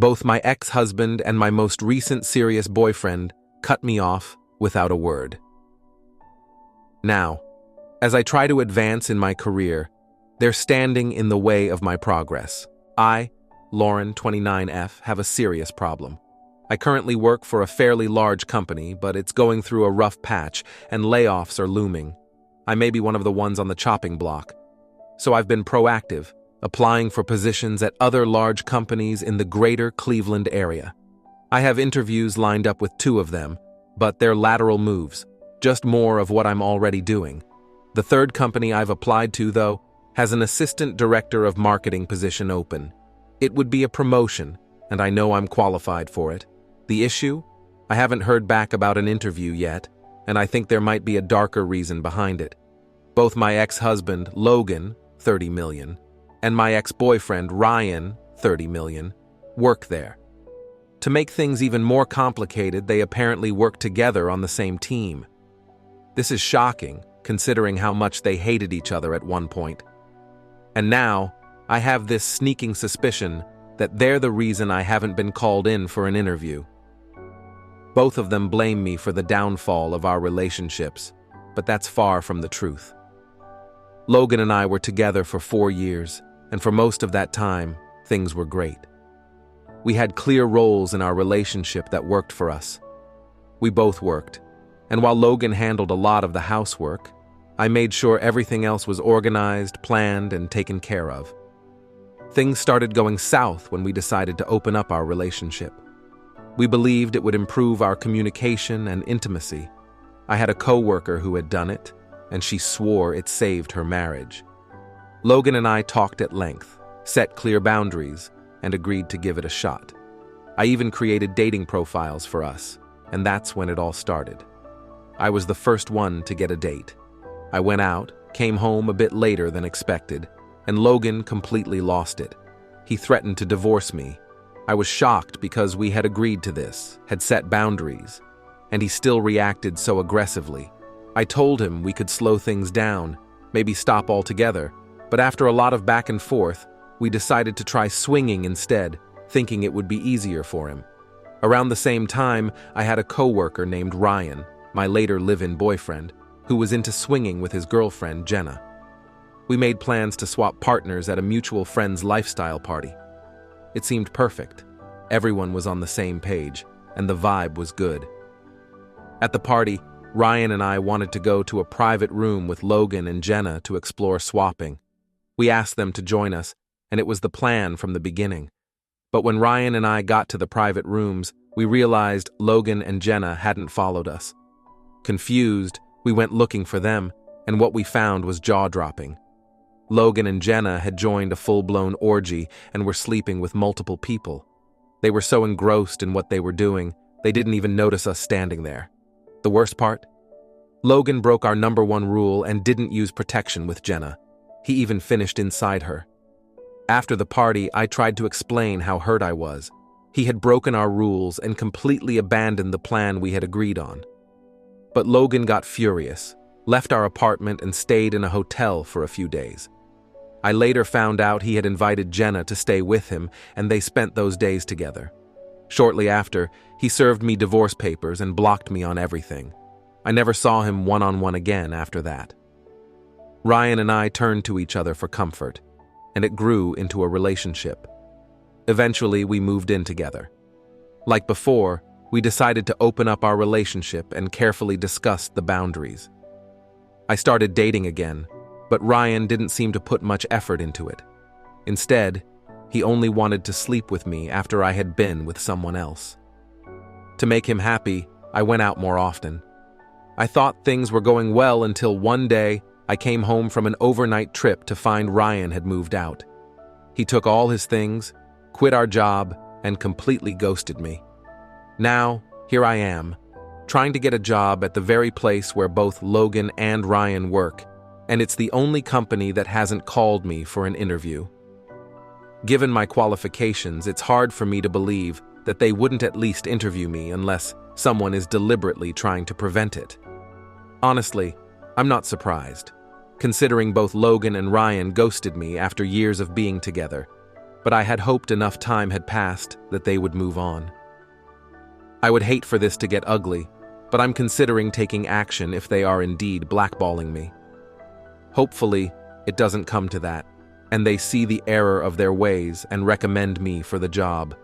Both my ex-husband and my most recent serious boyfriend cut me off without a word. Now, as I try to advance in my career, they're standing in the way of my progress. I, Lauren, 29F, have a serious problem. I currently work for a fairly large company, but it's going through a rough patch and layoffs are looming. I may be one of the ones on the chopping block. So I've been proactive, applying for positions at other large companies in the greater Cleveland area. I have interviews lined up with 2 of them, but they're lateral moves, just more of what I'm already doing. The 3rd company I've applied to, though, has an assistant director of marketing position open. It would be a promotion, and I know I'm qualified for it. The issue? I haven't heard back about an interview yet, and I think there might be a darker reason behind it. Both my ex-husband, Logan, 30 million, and my ex-boyfriend, Ryan, 30 million, work there. To make things even more complicated, they apparently work together on the same team. This is shocking, considering how much they hated each other at one point. And now, I have this sneaking suspicion that they're the reason I haven't been called in for an interview. Both of them blame me for the downfall of our relationships, but that's far from the truth. Logan and I were together for 4 years, and for most of that time, things were great. We had clear roles in our relationship that worked for us. We both worked, and while Logan handled a lot of the housework, I made sure everything else was organized, planned, and taken care of. Things started going south when we decided to open up our relationship. We believed it would improve our communication and intimacy. I had a coworker who had done it, and she swore it saved her marriage. Logan and I talked at length, set clear boundaries, and agreed to give it a shot. I even created dating profiles for us, and that's when it all started. I was the first one to get a date. I went out, came home a bit later than expected, and Logan completely lost it. He threatened to divorce me. I was shocked because we had agreed to this, had set boundaries, and he still reacted so aggressively. I told him we could slow things down, maybe stop altogether, but after a lot of back and forth, we decided to try swinging instead, thinking it would be easier for him. Around the same time, I had a coworker named Ryan, my later live-in boyfriend, who was into swinging with his girlfriend, Jenna. We made plans to swap partners at a mutual friend's lifestyle party. It seemed perfect. Everyone was on the same page, and the vibe was good. At the party, Ryan and I wanted to go to a private room with Logan and Jenna to explore swapping. We asked them to join us, and it was the plan from the beginning. But when Ryan and I got to the private rooms, we realized Logan and Jenna hadn't followed us. Confused, we went looking for them, and what we found was jaw-dropping. Logan and Jenna had joined a full-blown orgy and were sleeping with multiple people. They were so engrossed in what they were doing, they didn't even notice us standing there. The worst part? Logan broke our #1 rule and didn't use protection with Jenna. He even finished inside her. After the party, I tried to explain how hurt I was. He had broken our rules and completely abandoned the plan we had agreed on. But Logan got furious, left our apartment and stayed in a hotel for a few days. I later found out he had invited Jenna to stay with him, and they spent those days together. Shortly after, he served me divorce papers and blocked me on everything. I never saw him one-on-one again after that. Ryan and I turned to each other for comfort, and it grew into a relationship. Eventually, we moved in together. Like before, we decided to open up our relationship and carefully discussed the boundaries. I started dating again, but Ryan didn't seem to put much effort into it. Instead, he only wanted to sleep with me after I had been with someone else. To make him happy, I went out more often. I thought things were going well until one day I came home from an overnight trip to find Ryan had moved out. He took all his things, quit our job, and completely ghosted me. Now, here I am, trying to get a job at the very place where both Logan and Ryan work, and it's the only company that hasn't called me for an interview. Given my qualifications, it's hard for me to believe that they wouldn't at least interview me unless someone is deliberately trying to prevent it. Honestly, I'm not surprised, considering both Logan and Ryan ghosted me after years of being together. but I had hoped enough time had passed that they would move on. I would hate for this to get ugly, but I'm considering taking action if they are indeed blackballing me. Hopefully, it doesn't come to that, and they see the error of their ways and recommend me for the job.